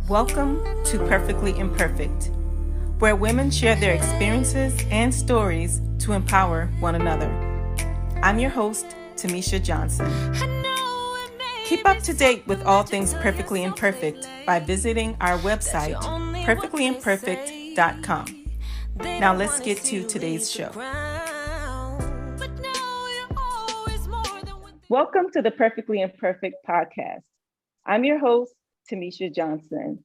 Welcome to Perfectly Imperfect, where women share their experiences and stories to empower one another. I'm your host, Tamisha Johnson. Keep up to date with all things Perfectly Imperfect by visiting our website, perfectlyimperfect.com. Now let's get to today's show. Welcome to the Perfectly Imperfect podcast. I'm your host, Tamisha Johnson.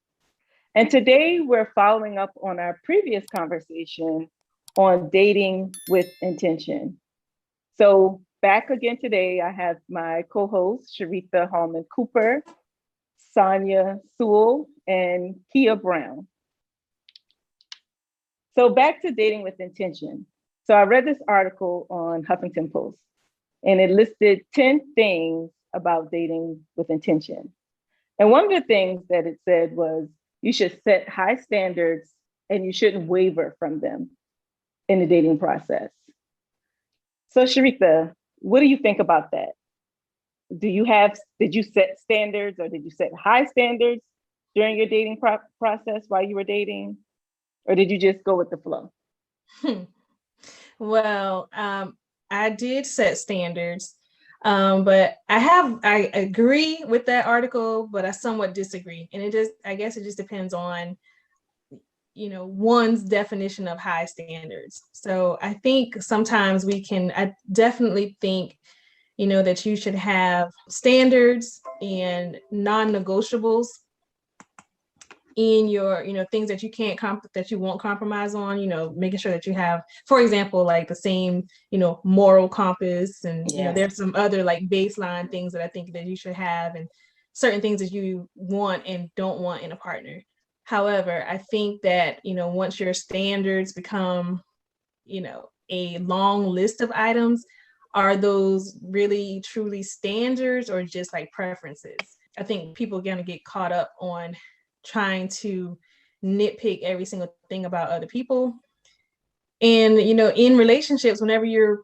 And today we're following up on our previous conversation on dating with intention. So back again today, I have my co-hosts, Sharitha Hallman Cooper, Sonia Sewell, and Kia Brown. So back to dating with intention. So I read this article on Huffington Post, and it listed 10 things about dating with intention. And one of the things that it said was you should set high standards and you shouldn't waver from them in the dating process. So Sharitha, what do you think about that? Did you set standards, or did you set high standards during your dating process while you were dating? Or did you just go with the flow? Well, I did set standards. But I agree with that article, but I somewhat disagree. And I guess it just depends on, one's definition of high standards. So I think sometimes I definitely think, that you should have standards and non-negotiables in your, things that you that you won't compromise on, making sure that you have, for example, like the same, moral compass, and, there's some other like baseline things that I think that you should have, and certain things that you want and don't want in a partner. However, I think that, once your standards become, a long list of items, are those really truly standards or just like preferences? I think people are going to get caught up on trying to nitpick every single thing about other people. And, in relationships, whenever you're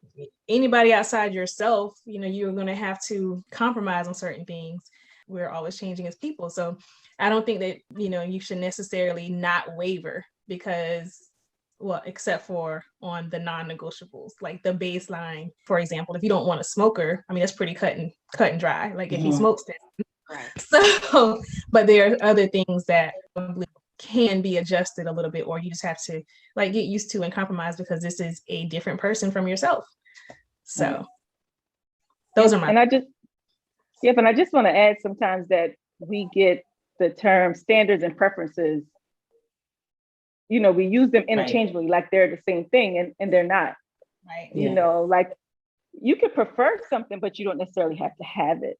anybody outside yourself, you're going to have to compromise on certain things. We're always changing as people. So I don't think that, you should necessarily not waver except for on the non-negotiables, like the baseline. For example, if you don't want a smoker, I mean, that's pretty cut and dry. Like if he smokes, then right. So, but there are other things that can be adjusted a little bit, or you just have to like get used to and compromise because this is a different person from yourself. So those are my. And I just want to add sometimes that we get the term standards and preferences, we use them interchangeably, right, like they're the same thing, and they're not. Right. Like you could prefer something, but you don't necessarily have to have it.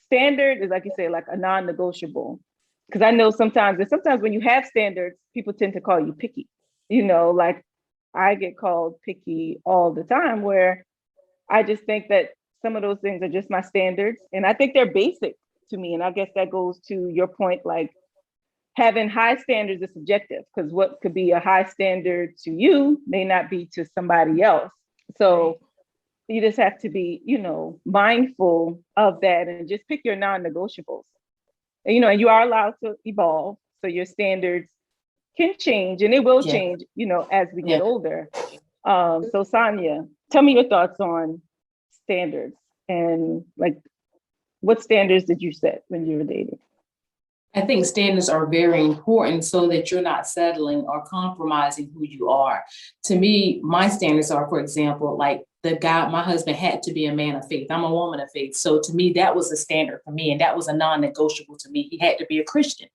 Standard is, like you say, like a non-negotiable. Because I know sometimes when you have standards, people tend to call you picky. Like I get called picky all the time, where I just think that some of those things are just my standards. And I think they're basic to me. And I guess that goes to your point, like having high standards is subjective, because what could be a high standard to you may not be to somebody else. So you just have to be, mindful of that and just pick your non-negotiables. And you are allowed to evolve. So your standards can change, and it will change, as we get older. So Sonia, tell me your thoughts on standards, and like, what standards did you set when you were dating? I think standards are very important so that you're not settling or compromising who you are. To me, my standards are, for example, like my husband had to be a man of faith. I'm a woman of faith. So to me, that was a standard for me. And that was a non-negotiable to me. He had to be a Christian.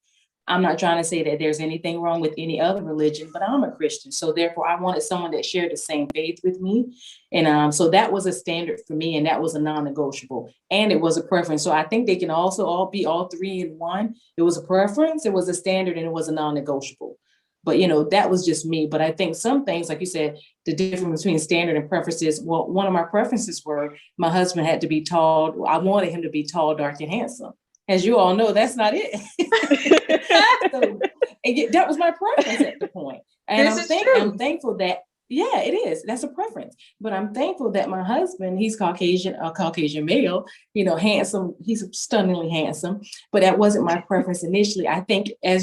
I'm not trying to say that there's anything wrong with any other religion, but I'm a Christian. So therefore, I wanted someone that shared the same faith with me. And so that was a standard for me, and that was a non-negotiable. And it was a preference. So I think they can also all be all three in one. It was a preference, it was a standard, and it was a non-negotiable. But, that was just me. But I think some things, like you said, the difference between standard and preferences, well, one of my preferences were my husband had to be tall. I wanted him to be tall, dark, and handsome. As you all know, that's not it. So, that was my preference at the point. And I'm thankful that Yeah, it is. That's a preference. But I'm thankful that my husband, he's Caucasian, a Caucasian male, handsome. He's stunningly handsome. But that wasn't my preference initially. I think I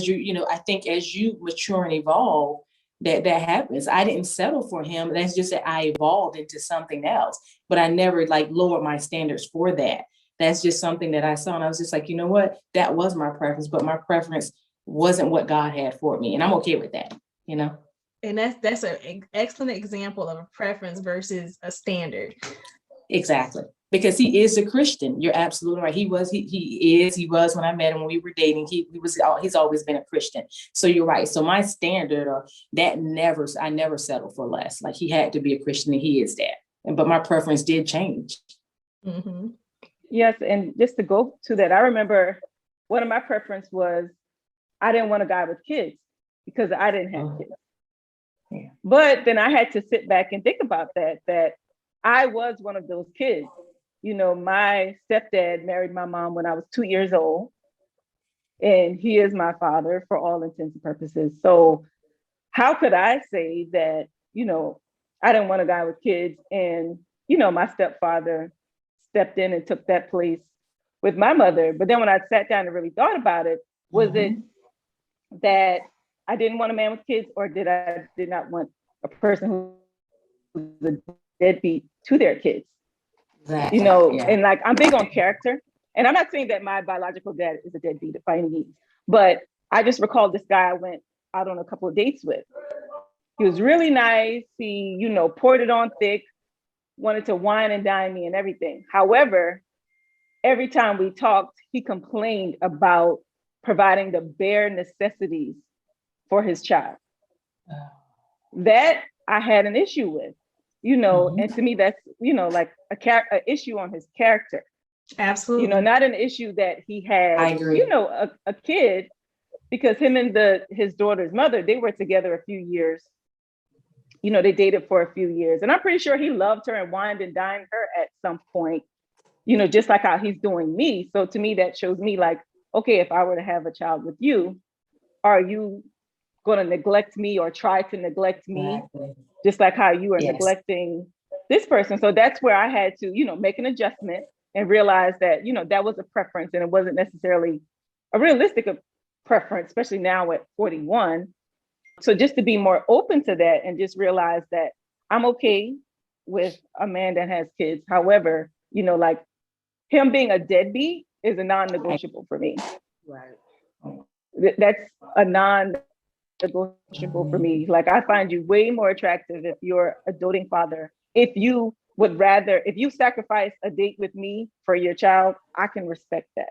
think as you mature and evolve, that happens. I didn't settle for him. That's just that I evolved into something else. But I never like lowered my standards for that. That's just something that I saw. And I was just like, you know what? That was my preference, but my preference wasn't what God had for me. And I'm okay with that, And that's an excellent example of a preference versus a standard. Exactly. Because he is a Christian. You're absolutely right. He was when I met him, when we were dating, he's always been a Christian. So you're right. So my standard I never settled for less. Like he had to be a Christian and he is that. But my preference did change. Mm-hmm. Yes. And just to go to that, I remember one of my preference was I didn't want a guy with kids because I didn't have kids. Yeah. But then I had to sit back and think about that I was one of those kids. My stepdad married my mom when I was 2 years old, and he is my father for all intents and purposes. So how could I say that, I didn't want a guy with kids and, my stepfather stepped in and took that place with my mother. But then when I sat down and really thought about it, was it that I didn't want a man with kids, or did not want a person who was a deadbeat to their kids? Exactly. Yeah. And like, I'm big on character. And I'm not saying that my biological dad is a deadbeat by any means, but I just recall this guy I went out on a couple of dates with. He was really nice. He, poured it on thick, wanted to wine and dine me and everything. However, every time we talked, he complained about providing the bare necessities for his child. That I had an issue with, and to me, that's, like a issue on his character. Absolutely. Not an issue that he had, I agree. A kid, because him and his daughter's mother, they were together a few years. They dated for a few years, and I'm pretty sure he loved her and wined and dined her at some point, just like how he's doing me. So to me, that shows me like, okay, if I were to have a child with you, are you going to neglect me or try to neglect me, just like how you are neglecting this person? So that's where I had to, make an adjustment and realize that, that was a preference and it wasn't necessarily a realistic preference, especially now at 41. So just to be more open to that and just realize that I'm okay with a man that has kids. However, like him being a deadbeat is a non-negotiable for me. Right. That's a non-negotiable for me. Like I find you way more attractive if you're a doting father. If you sacrifice a date with me for your child, I can respect that.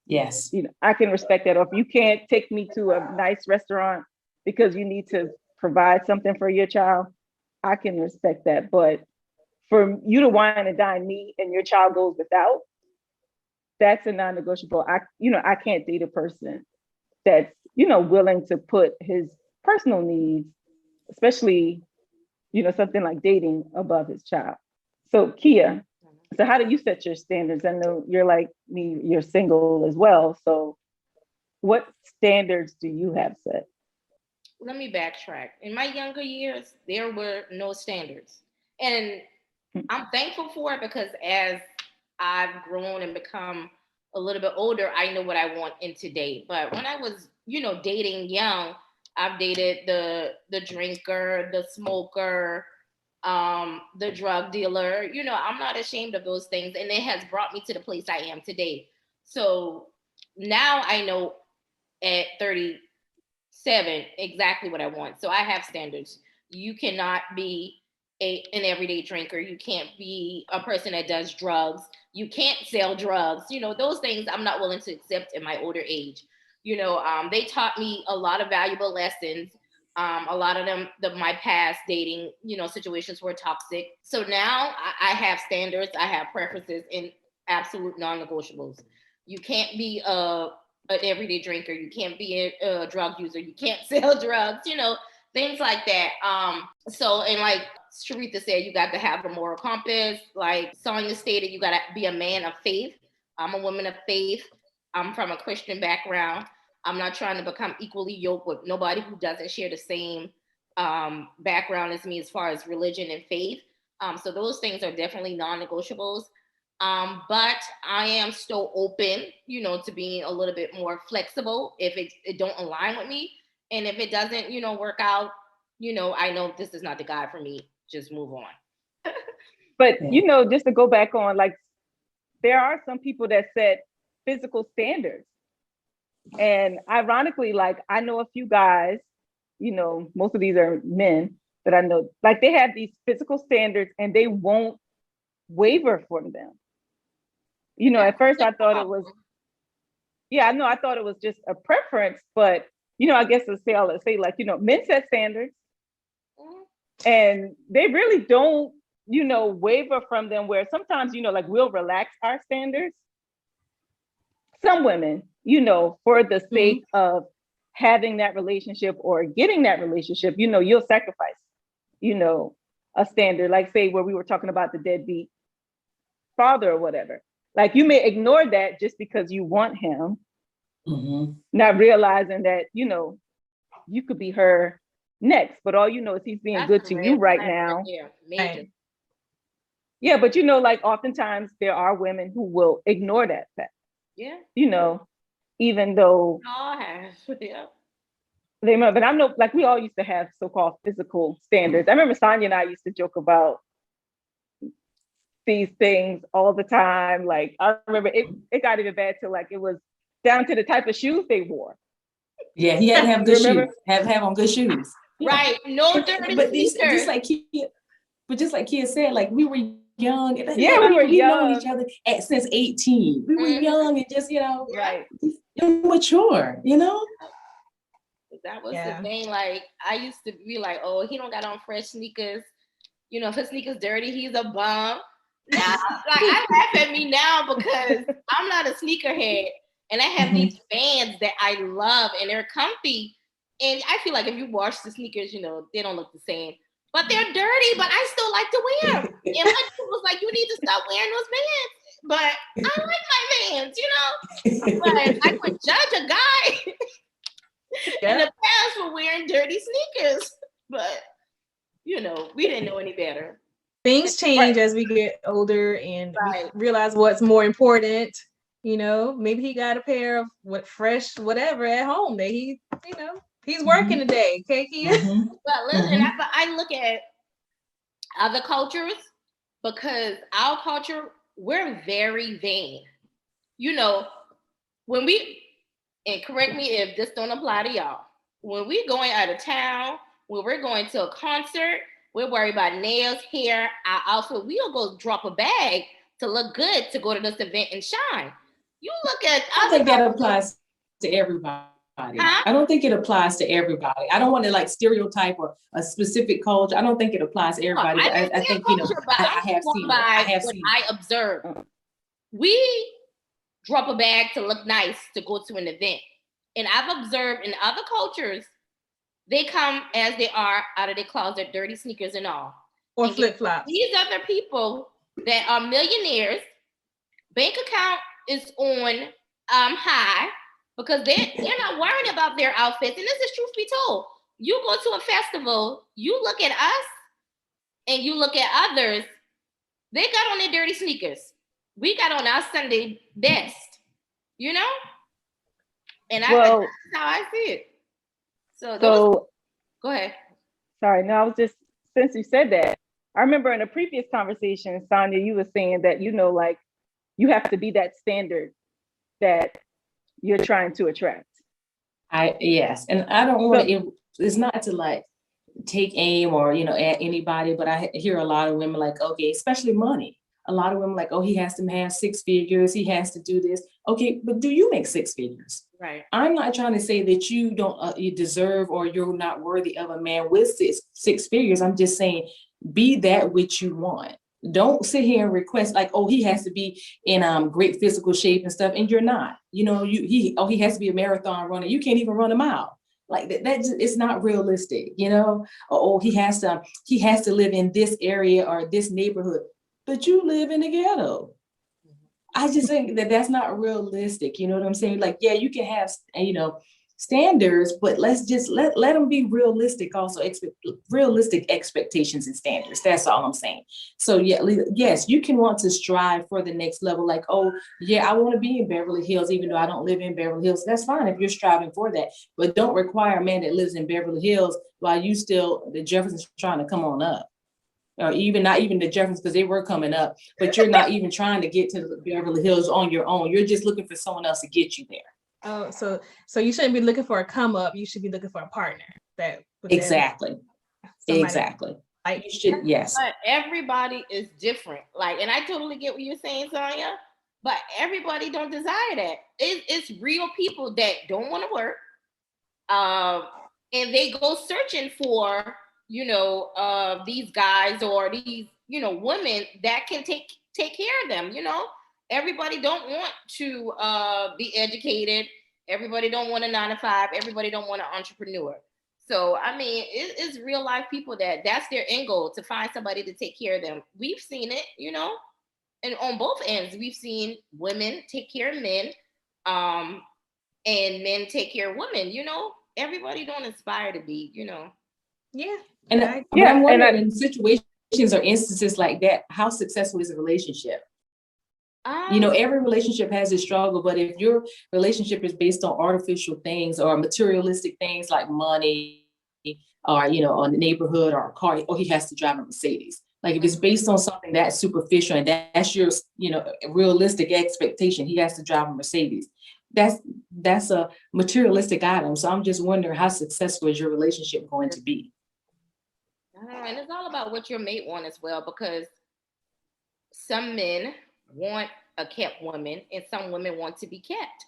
Yes. I can respect that. Or if you can't take me to a nice restaurant because you need to provide something for your child, I can respect that. But for you to wine and dine me and your child goes without, that's a non-negotiable. I can't date a person that's, willing to put his personal needs, especially, something like dating, above his child. So Kia, so how do you set your standards? I know you're like me, you're single as well. So what standards do you have set? Let me backtrack. In my younger years, there were no standards. And I'm thankful for it because as I've grown and become a little bit older, I know what I want in today. But when I was, dating young, I've dated the drinker, the smoker, the drug dealer. I'm not ashamed of those things. And it has brought me to the place I am today. So now I know at 37 exactly what I want. So I have standards. You cannot be an everyday drinker. You can't be a person that does drugs. You can't sell drugs. Those things I'm not willing to accept in my older age. They taught me a lot of valuable lessons. A lot of them, my past dating, situations were toxic. So now I have standards. I have preferences and absolute non-negotiables. You can't be an everyday drinker. You can't be a drug user. You can't sell drugs, things like that. And like Sharitha said, you got to have a moral compass. Like Sonia stated, you got to be a man of faith. I'm a woman of faith. I'm from a Christian background. I'm not trying to become equally yoked with nobody who doesn't share the same background as me as far as religion and faith. So those things are definitely non-negotiables. But I am still open, you know, to being a little bit more flexible if it don't align with me. And if it doesn't, you know, work out, you know, I know this is not the guy for me. Just move on. But Yeah. you know, just to go back on, like, there are some people that set physical standards. And ironically, like, I know a few guys, you know, most of these are men that I know, like, they have these physical standards and they won't waver from them. You know, at first I thought it was, yeah, I know, I thought it was just a preference, but, you know, I guess let's say like, you know, men set standards and they really don't, you know, waver from them, where sometimes, you know, like, we'll relax our standards. Some women, you know, for the sake of having that relationship or getting that relationship, you know, you'll sacrifice, you know, a standard, like, say, where we were talking about the deadbeat father or whatever. Like, you may ignore that just because you want him, not realizing that, you know, you could be her next, but all you know is he's being That's good a to red you right flag now. there. Major. Right. Yeah, but you know, like, oftentimes there are women who will ignore that fact, Yeah. you know, even though All have. Yeah. they might, but I know, like, we all used to have so-called physical standards. I remember Sonia and I used to joke about these things all the time. Like, I remember it got even bad till, like, it was down to the type of shoes they wore. Yeah, he had to have good Remember? shoes. Have on good shoes. Yeah. Right. No dirty But sneakers. just like Kia said, like, we were young. Yeah, we were we've known young. each other since 18. We were young and just, you know, Right. immature, you know? That was Yeah. the thing. Like, I used to be like, oh, he don't got on fresh sneakers. You know, if his sneakers dirty, he's a bum. Now, like, I laugh at me now because I'm not a sneakerhead, and I have these Vans that I love, and they're comfy. And I feel like if you wash the sneakers, you know, they don't look the same. But they're dirty, but I still like to wear them. And my dude was like, you need to stop wearing those Vans. But I like my Vans, you know? But I would judge a guy in the past for wearing dirty sneakers. But, you know, we didn't know any better. Things change as we get older and Right. we realize what's more important. You know, maybe he got a pair of fresh whatever at home that he, you know, he's working today. Okay, Kia? But listen, I look at other cultures, because our culture, we're very vain. You know, when we, and correct me if this don't apply to y'all, when we going out of town, when we're going to a concert, we're worried about nails, hair, our outfit. We'll go drop a bag to look good to go to this event and shine. You look at I don't think that applies to everybody. Huh? I don't think it applies to everybody. I don't want to, like, stereotype or a specific culture. I don't think it applies to everybody. But I think, you know, I have seen it. I observe. We drop a bag to look nice to go to an event. And I've observed in other cultures, they come as they are out of their closet, dirty sneakers and all. Or flip-flops. These other people that are millionaires, bank account is on high, because they're not worried about their outfits. And this is truth be told. You go to a festival, you look at us and you look at others, they got on their dirty sneakers. We got on our Sunday best, you know? And that's how I see it. So go ahead. Sorry, no, I was just, since you said that, I remember in a previous conversation, Sonia, you were saying that, you know, like, you have to be that standard that you're trying to attract. Yes, and I don't want to, it's not to, like, take aim or, you know, at anybody, but I hear a lot of women like, okay, especially money. A lot of women like, oh, he has to have 6 figures, he has to do this. Okay, but do you make 6 figures? Right. I'm not trying to say that you don't you deserve or you're not worthy of a man with six figures. I'm just saying, be that which you want. Don't sit here and request like, oh, he has to be in great physical shape and stuff, and you're not. You know, he has to be a marathon runner. You can't even run a mile. Like that just, it's not realistic. You know, oh, he has to live in this area or this neighborhood, but you live in the ghetto. I just think that that's not realistic. You know what I'm saying? Like, yeah, you can have, you know, standards, but let's just let them be realistic also, realistic expectations and standards. That's all I'm saying. So yeah, yes, you can want to strive for the next level, like, oh yeah, I want to be in Beverly Hills even though I don't live in Beverly Hills. That's fine if you're striving for that, but don't require a man that lives in Beverly Hills while you still the Jeffersons trying to come on up, or even not even the Jeffersons, because they were coming up, but you're not even trying to get to the Beverly Hills on your own. You're just looking for someone else to get you there. Oh, so you shouldn't be looking for a come up. You should be looking for a partner. Exactly. Exactly. Like you should, yes. But everybody is different. Like, and I totally get what you're saying, Sonia. But everybody don't desire that. It's real people that don't want to work, and they go searching for these guys or these women that can take care of them. Everybody don't want to be educated. Everybody don't want a 9-to-5. Everybody don't want an entrepreneur. So, I mean, it's real life people that's their end goal, to find somebody to take care of them. We've seen it, and on both ends, we've seen women take care of men, and men take care of women. Everybody don't aspire to be, Yeah. And I'm wondering, in situations or instances like that, how successful is a relationship? Every relationship has its struggle, but if your relationship is based on artificial things or materialistic things like money, or on the neighborhood or a car, or he has to drive a Mercedes. Like if it's based on something that's superficial and that's your realistic expectation, he has to drive a Mercedes. That's a materialistic item. So I'm just wondering, how successful is your relationship going to be? And it's all about what your mate wants as well, because some men want a kept woman and some women want to be kept.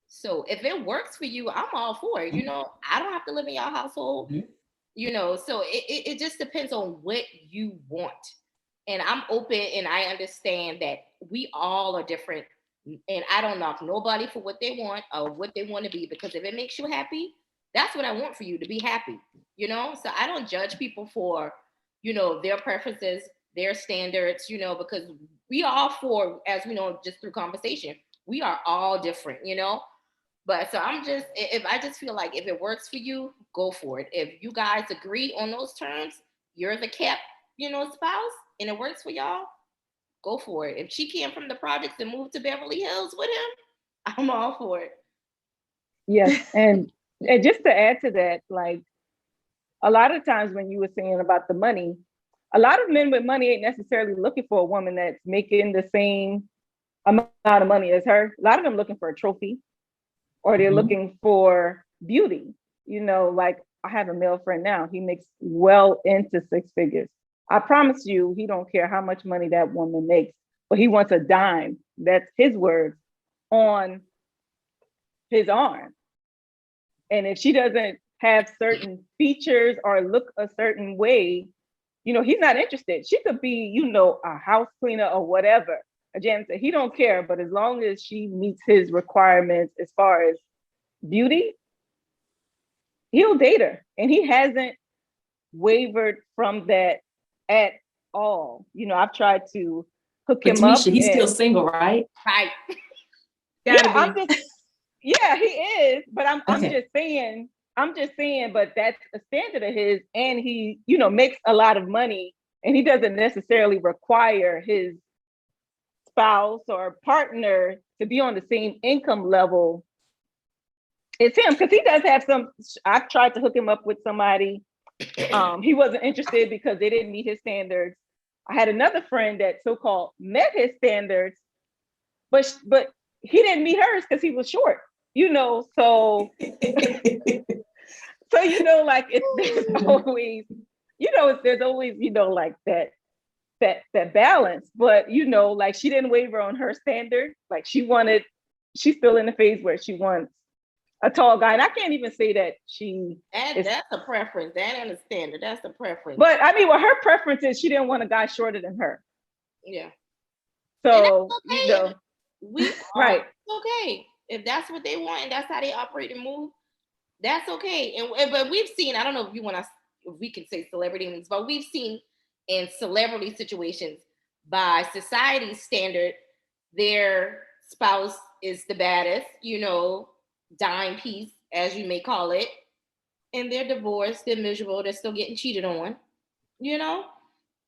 So if it works for you, I'm all for it. I don't have to live in your household. So it just depends on what you want. And I'm open and I understand that we all are different. And I don't knock nobody for what they want or what they want to be, because if it makes you happy, that's what I want for you, to be happy. So I don't judge people for, their preferences, their standards, because we all for, as we know, just through conversation, we are all different, But so I just feel like if it works for you, go for it. If you guys agree on those terms, you're the kept, spouse, and it works for y'all, go for it. If she came from the projects and moved to Beverly Hills with him, I'm all for it. Yes, and just to add to that, like a lot of times when you were saying about the money, a lot of men with money ain't necessarily looking for a woman that's making the same amount of money as her. A lot of them looking for a trophy, or they're looking for beauty. Like I have a male friend now, he makes well into 6 figures. I promise you, he don't care how much money that woman makes, but he wants a dime, that's his words, on his arm. And if she doesn't have certain features or look a certain way, he's not interested. She could be, a house cleaner or whatever, a janitor. He don't care, but as long as she meets his requirements as far as beauty, he'll date her. And he hasn't wavered from that at all. I've tried to hook him up. He's still single, right? Right. He is, but I'm just saying, but that's a standard of his, and he, makes a lot of money, and he doesn't necessarily require his spouse or partner to be on the same income level as him, because he does have some. I've tried to hook him up with somebody. He wasn't interested because they didn't meet his standards. I had another friend that so-called met his standards, but he didn't meet hers because he was short, so like there's always, like that balance, but like she didn't waver on her standard. Like she's still in the phase where she wants a tall guy, and I can't even say that that's a preference. That ain't a standard. That's a preference. But I mean, her preference is she didn't want a guy shorter than her. Yeah. So okay. Right. Okay, if that's what they want and that's how they operate and move, that's okay. But we've seen, I don't know if we can say celebrity names, but we've seen in celebrity situations, by society's standard, their spouse is the baddest, dime piece, as you may call it, and they're divorced, they're miserable, they're still getting cheated on, you know?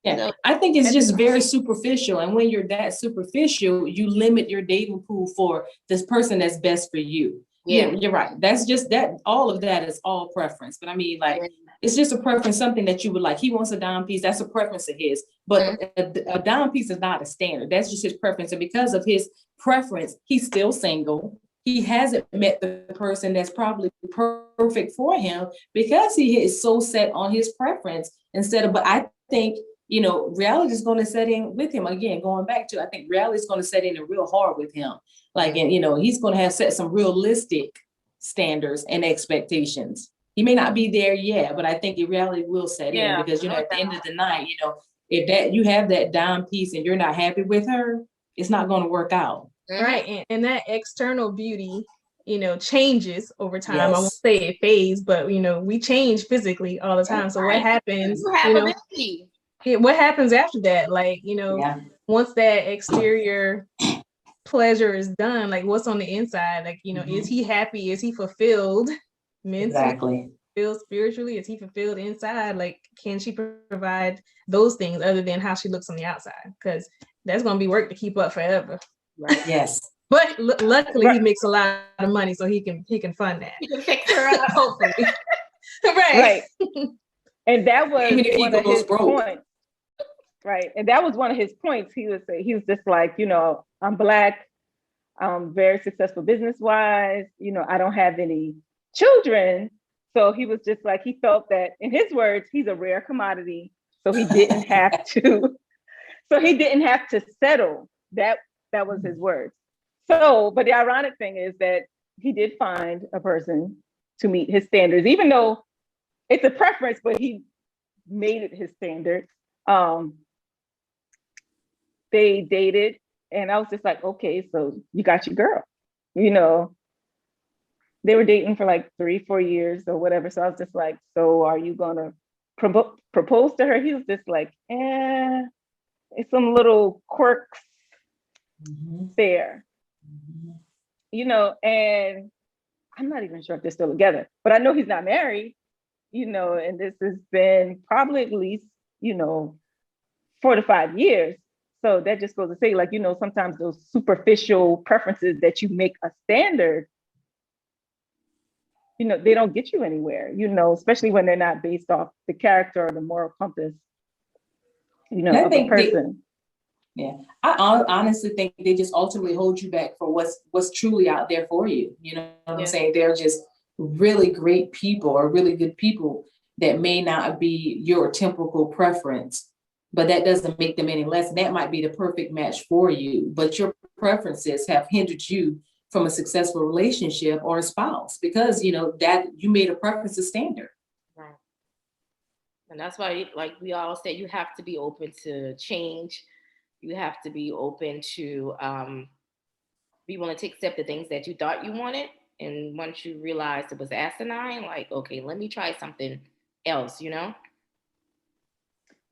Yeah, So- I think it's just very superficial. And when you're that superficial, you limit your dating pool for this person that's best for you. Yeah, you're right. That's just that. All of that is all preference. But I mean, like, it's just a preference, something that you would like. He wants a dime piece. That's a preference of his. But a dime piece is not a standard. That's just his preference. And because of his preference, he's still single. He hasn't met the person that's probably perfect for him because he is so set on his preference instead of, but I think, you know, reality is going to set in with him again, going back to, I think reality is going to set in real hard with him. Like, and, you know, he's going to have set some realistic standards and expectations. He may not be there yet, but I think the reality will set in because, you know, at the end of the night, you know, if that you have that dime piece and you're not happy with her, it's not going to work out. Right. And that external beauty, you know, changes over time. Yes. I won't say it fades, but, you know, we change physically all the time. So what happens, you know, what happens after that? Like, you know, once that exterior pleasure is done, like what's on the inside? Like, you know, is he happy? Is he fulfilled mentally? Exactly. Fulfilled spiritually? Is he fulfilled inside? Like, can she provide those things other than how she looks on the outside? Because that's going to be work to keep up forever. Right. Yes. But luckily he makes a lot of money, so he can fund that. He can fix her up, hopefully. Right. And that was Even if one of he goes his broke. points. Right. And that was one of his points. He was just like, you know, I'm Black, I'm very successful business-wise, you know, I don't have any children. So he was just like, he felt that, in his words, he's a rare commodity. So he didn't have to, settle. That was his words. So, but the ironic thing is that he did find a person to meet his standards, even though it's a preference, but he made it his standard. They dated, and I was just like, okay, so you got your girl. You know, they were dating for like 3-4 years or whatever. So I was just like, so are you gonna propose to her? He was just like, it's some little quirks there, you know, and I'm not even sure if they're still together, but I know he's not married, you know, and this has been probably at least, you know, 4 to 5 years. So that just goes to say, like, you know, sometimes those superficial preferences that you make a standard, you know, they don't get you anywhere, you know, especially when they're not based off the character or the moral compass, you know, of a person. I honestly think they just ultimately hold you back for what's truly out there for you. You know what I'm saying? They're just really great people or really good people that may not be your typical preference, but that doesn't make them any less. That might be the perfect match for you, but your preferences have hindered you from a successful relationship or a spouse because, you know, that you made a preference a standard. Right. And that's why, like we all say, you have to be open to change. You have to be open to be willing to accept the things that you thought you wanted. And once you realized it was asinine, like, okay, let me try something else, you know?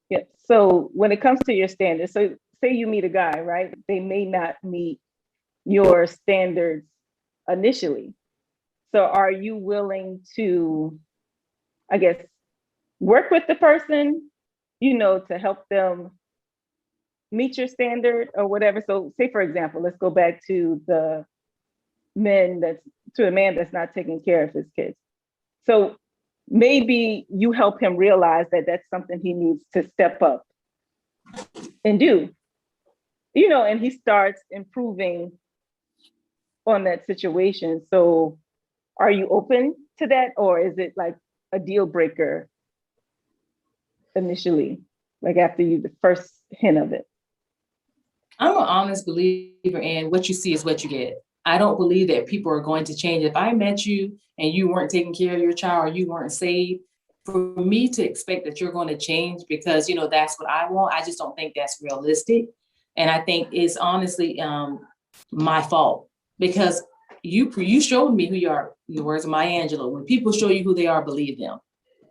Yeah. So when it comes to your standards, so say you meet a guy, right? They may not meet your standards initially. So are you willing to, I guess, work with the person, you know, to help them meet your standard or whatever? So say, for example, let's go back to the man that's not taking care of his kids. So maybe you help him realize that that's something he needs to step up and do, you know, and he starts improving on that situation. So are you open to that, or is it like a deal breaker initially, like after the first hint of it? I'm an honest believer in what you see is what you get. I don't believe that people are going to change. If I met you and you weren't taking care of your child or you weren't saved, for me to expect that you're going to change because, you know, that's what I want, I just don't think that's realistic. And I think it's honestly my fault because you showed me who you are. In the words of Maya Angelou, when people show you who they are, believe them.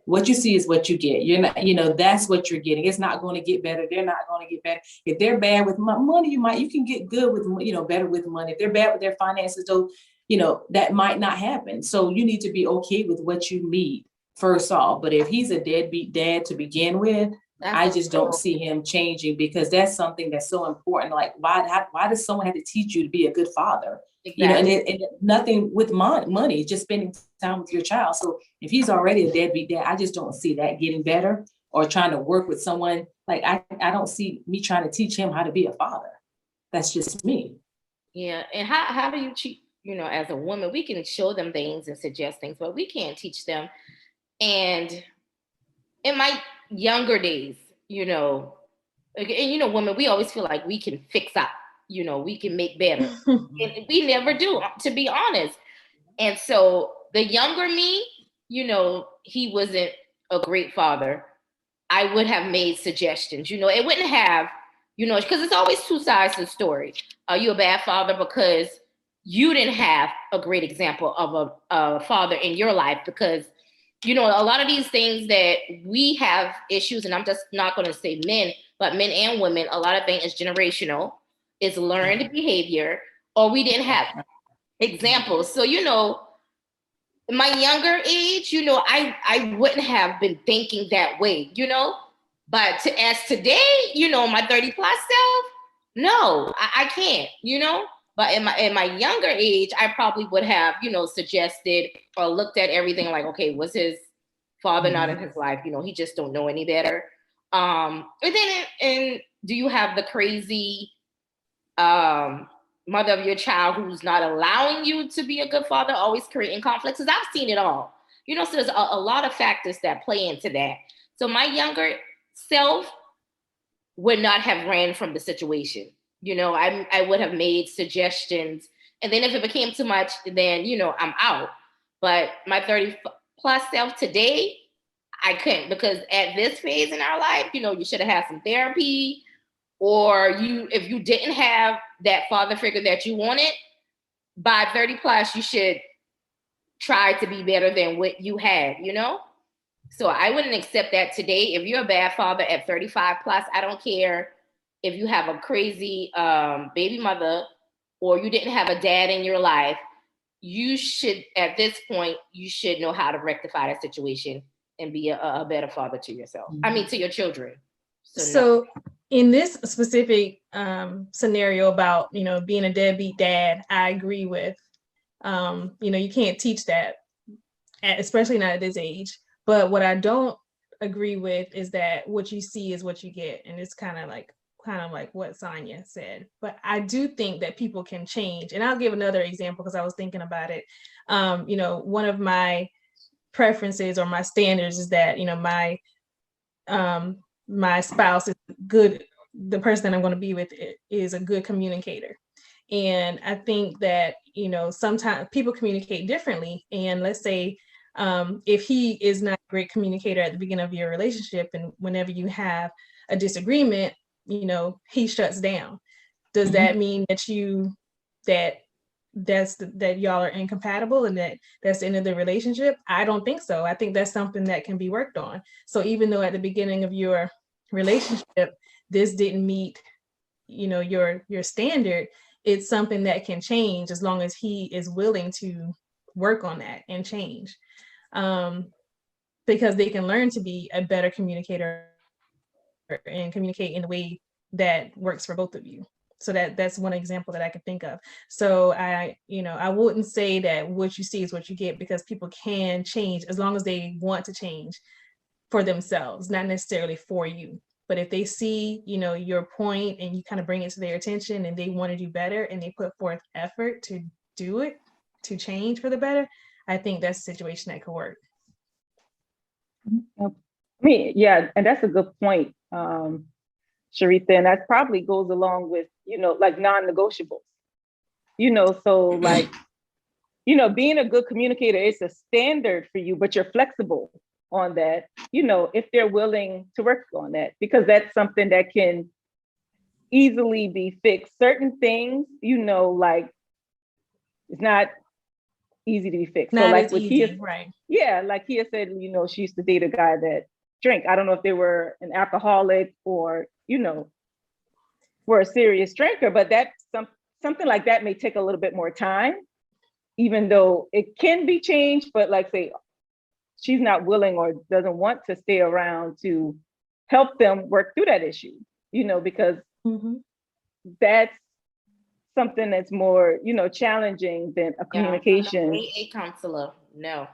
What you see is what you get. You're not, you know, that's what you're getting. It's not going to get better. They're not going to get better. If they're bad with money, you can get good with, you know, better with money. If they're bad with their finances, though, that might not happen. So you need to be okay with what you meet first off. But if he's a deadbeat dad to begin with, I just don't see him changing, because that's something that's so important. Like, why does someone have to teach you to be a good father? Exactly. And nothing with money, just spending time with your child. So if he's already a deadbeat dad, I just don't see that getting better, or trying to work with someone. Like, I don't see me trying to teach him how to be a father. That's just me. Yeah. And how do you teach, as a woman, we can show them things and suggest things, but we can't teach them. And in my younger days, women, we always feel like we can fix up, we can make better. And we never do, to be honest. And so the younger me, he wasn't a great father. I would have made suggestions, it wouldn't have, because it's always two sides to the story. Are you a bad father because you didn't have a great example of a father in your life? Because a lot of these things that we have issues, and I'm just not going to say men, but men and women, a lot of things is generational, is learned behavior, or we didn't have examples. So, in my younger age, I wouldn't have been thinking that way, but as today, my 30 plus self, no, I can't, But in my younger age, I probably would have, suggested or looked at everything like, okay, was his father not in his life? He just don't know any better. And do you have the crazy mother of your child who's not allowing you to be a good father, always creating conflicts? Because I've seen it all. So there's a lot of factors that play into that. So my younger self would not have ran from the situation. I would have made suggestions. And then if it became too much, then, I'm out. But my 30 plus self today, I couldn't, because at this phase in our life, you should have had some therapy, or if you didn't have that father figure that you wanted, by 30 plus, you should try to be better than what you had, So I wouldn't accept that today. If you're a bad father at 35 plus, I don't care if you have a crazy baby mother, or you didn't have a dad in your life. You should, at this point, you should know how to rectify that situation and be a better father to yourself. I mean, to your children. So in this specific scenario about, being a deadbeat dad, I agree with, you can't teach that, especially not at this age. But what I don't agree with is that what you see is what you get. And it's kind of like what Sonia said. But I do think that people can change. And I'll give another example because I was thinking about it. One of my preferences or my standards is that, my spouse is good. The person that I'm going to be with is a good communicator. And I think that, sometimes people communicate differently. And let's say, if he is not a great communicator at the beginning of your relationship, and whenever you have a disagreement, he shuts down. Does that mean that that y'all are incompatible and that's the end of the relationship? I don't think so. I think that's something that can be worked on. So even though at the beginning of your relationship, this didn't meet, your standard, it's something that can change as long as he is willing to work on that and change. Because they can learn to be a better communicator and communicate in a way that works for both of you. So that's one example that I can think of. So I wouldn't say that what you see is what you get, because people can change as long as they want to change for themselves, not necessarily for you. But if they see, your point and you kind of bring it to their attention and they want to do better and they put forth effort to do it, to change for the better, I think that's a situation that could work. I mean, yeah, and that's a good point, Sharitha, and that probably goes along with, like non-negotiables, so like, being a good communicator, it's a standard for you, but you're flexible on that, if they're willing to work on that, because that's something that can easily be fixed. Certain things, like it's not easy to be fixed. Not so like as with easy, Kia, right? Yeah, like Kia said, she used to date a guy that drank. I don't know if they were an alcoholic or, were a serious drinker, but that's something like that may take a little bit more time. even though it can be changed, but like say she's not willing or doesn't want to stay around to help them work through that issue, because Mhm. that's something that's more, challenging than a communication. AA counselor, no.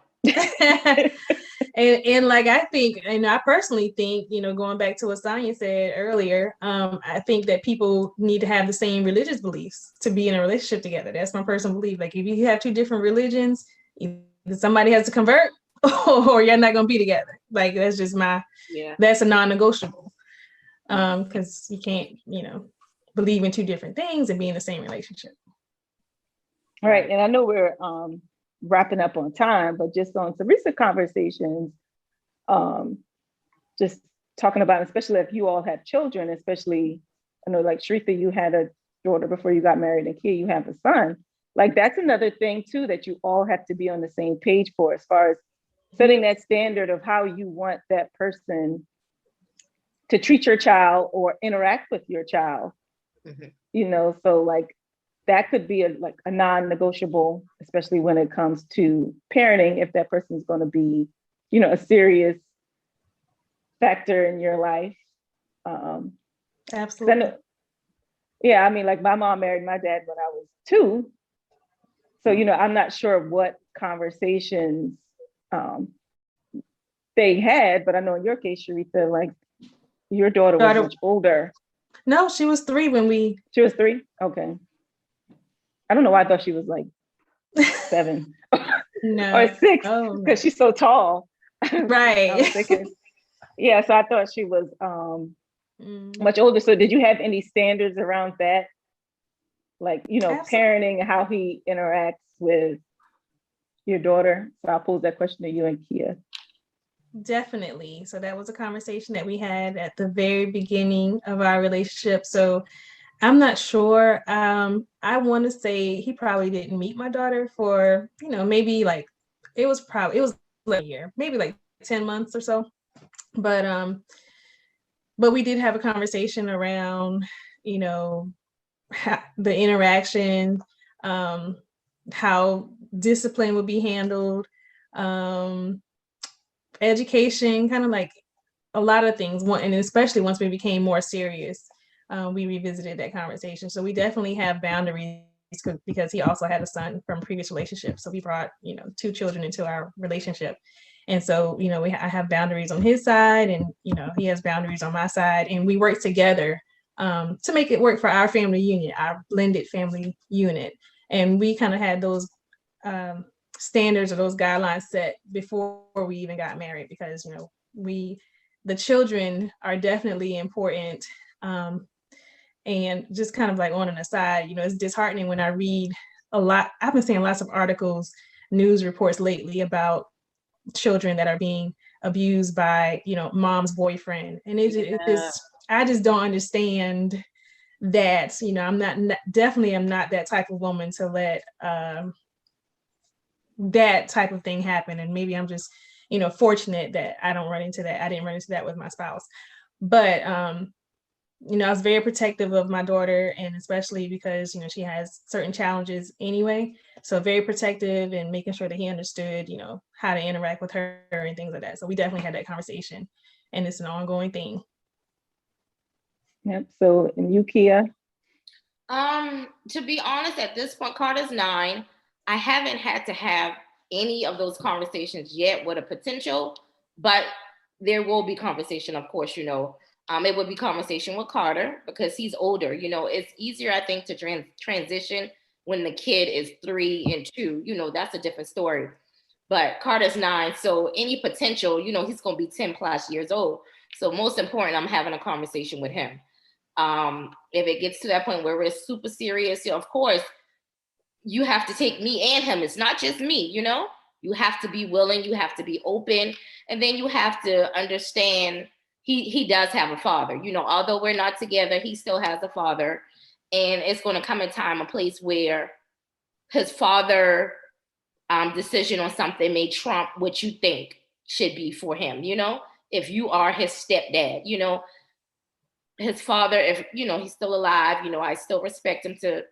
And like I think, and I personally think, going back to what Sonia said earlier, I think that people need to have the same religious beliefs to be in a relationship together. That's my personal belief. Like if you have two different religions, either somebody has to convert or you're not gonna be together. Like that's just that's a non-negotiable. Because you can't, believe in two different things and be in the same relationship. All right, and I know we're wrapping up on time, but just on some recent conversations, just talking about, especially if you all have children, especially, I know like Shritha, you had a daughter before you got married, and Kia, you have a son. Like that's another thing too, that you all have to be on the same page for, as far as setting that standard of how you want that person to treat your child or interact with your child. Mhm. So like that could be a non-negotiable, especially when it comes to parenting, if that person's going to be, a serious factor in your life. Absolutely. I mean, like my mom married my dad when I was 2. So, I'm not sure what conversations they had, but I know in your case, Shritha, like your daughter was much older. No, she was 3 when She was 3? Okay. I don't know why I thought she was like 7 no. or 6, Oh, because she's so tall. right. I was thinking, so I thought she was much older. So did you have any standards around that? Like, Absolutely. parenting and how he interacts with your daughter? So I'll pose that question to you and Kia. Definitely. So that was a conversation that we had at the very beginning of our relationship. So I'm not sure. I want to say he probably didn't meet my daughter for, maybe like it was like a year, maybe like 10 months or so. But we did have a conversation around, the interaction, how discipline would be handled, education, kind of like a lot of things. And especially once we became more serious, we revisited that conversation. So we definitely have boundaries because he also had a son from previous relationships. So we brought, 2 children into our relationship. And so, I have boundaries on his side, and, he has boundaries on my side, and we work together to make it work for our family unit, our blended family unit. And we kind of had those standards or those guidelines set before we even got married, because, the children are definitely important. And just kind of like on an aside, it's disheartening when I read I've been seeing lots of articles, news reports lately about children that are being abused by, mom's boyfriend. And I just don't understand that, I'm not that type of woman to let that type of thing happen. And maybe I'm just, fortunate that I didn't run into that with my spouse. But I was very protective of my daughter, and especially because, she has certain challenges anyway. So very protective and making sure that he understood, how to interact with her and things like that. So we definitely had that conversation, and it's an ongoing thing. Yep. So, and you, Kia? To be honest, at this point, Carter's 9. I haven't had to have any of those conversations yet with a potential, but there will be conversation, of course, it would be conversation with Carter because he's older. It's easier, I think, to transition when the kid is 3 and 2. That's a different story. But Carter's 9, so any potential, he's going to be 10 plus years old. So most important, I'm having a conversation with him. If it gets to that point where we're super serious, of course, you have to take me and him. It's not just me, you have to be willing, you have to be open, and then you have to understand he does have a father. Although we're not together, he still has a father, and it's going to come a time, a place where his father decision on something may trump what you think should be for him. If you are his stepdad, his father, if he's still alive, I still respect him to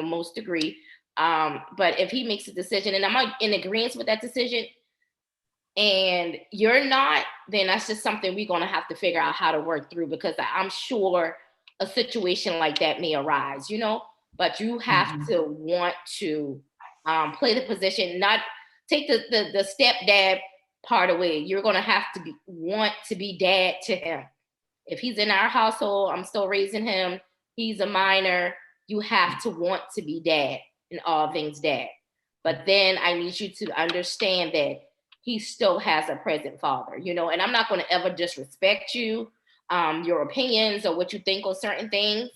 most degree, But if he makes a decision and I'm in agreement with that decision and you're not, then that's just something we're going to have to figure out how to work through, because I'm sure a situation like that may arise, you know, but you have to want to play the position, not take the stepdad part away. You're going to have to want to be dad to him. If he's in our household, I'm still raising him. He's a minor. You have to want to be dad in all things dad. But then I need you to understand that he still has a present father, you know, and I'm not going to ever disrespect you, your opinions or what you think on certain things.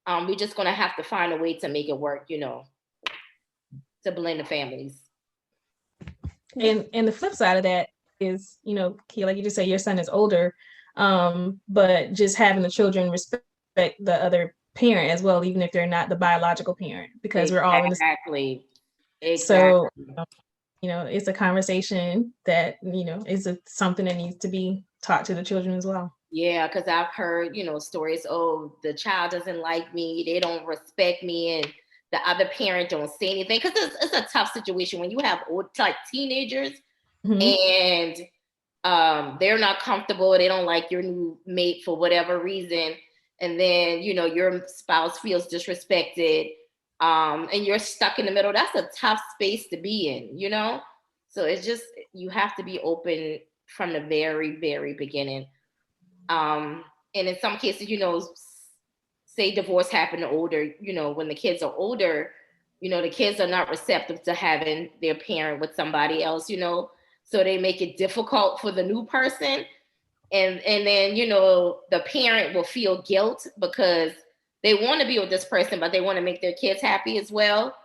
We're just going to have to find a way to make it work, you know, to blend the families. And the flip side of that is, you know, Kia, like you just say, your son is older, but just having the children respect the other parent as well, even if they're not the biological parent, because we're all in the Exactly. So, you know, it's a conversation that, you know, is something that needs to be taught to the children as well. Yeah, because I've heard, you know, stories, oh, the child doesn't like me, they don't respect me, and the other parent don't say anything. Because it's a tough situation when you have like teenagers and they're not comfortable, they don't like your new mate for whatever reason. And then, you know, your spouse feels disrespected. And you're stuck in the middle. That's a tough space to be in, you know? So it's just, you have to be open from the very, very beginning. And in some cases, you know, say divorce happened older, you know, when the kids are older, you know, the kids are not receptive to having their parent with somebody else, you know? So they make it difficult for the new person. And then, you know, the parent will feel guilt because they want to be with this person, but they want to make their kids happy as well.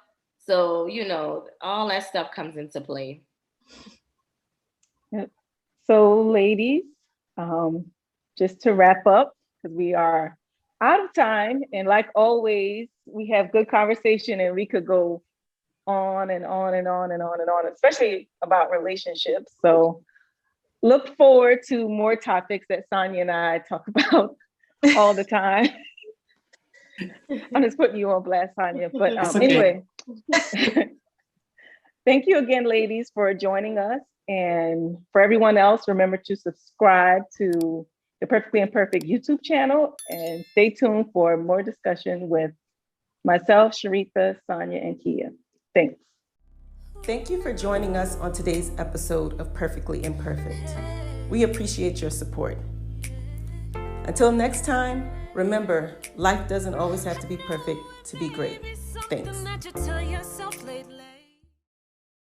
So, you know, all that stuff comes into play. Yep. So ladies, just to wrap up, because we are out of time. And like always, we have good conversation and we could go on and on and on and on and on, especially about relationships. So look forward to more topics that Sonia and I talk about all the time. I'm just putting you on blast, Sonia. But anyway, thank you again, ladies, for joining us. And for everyone else, remember to subscribe to the Perfectly Imperfect YouTube channel and stay tuned for more discussion with myself, Sharitha, Sonia, and Kia. Thanks. Thank you for joining us on today's episode of Perfectly Imperfect. We appreciate your support. Until next time, remember, life doesn't always have to be perfect to be great. Thanks.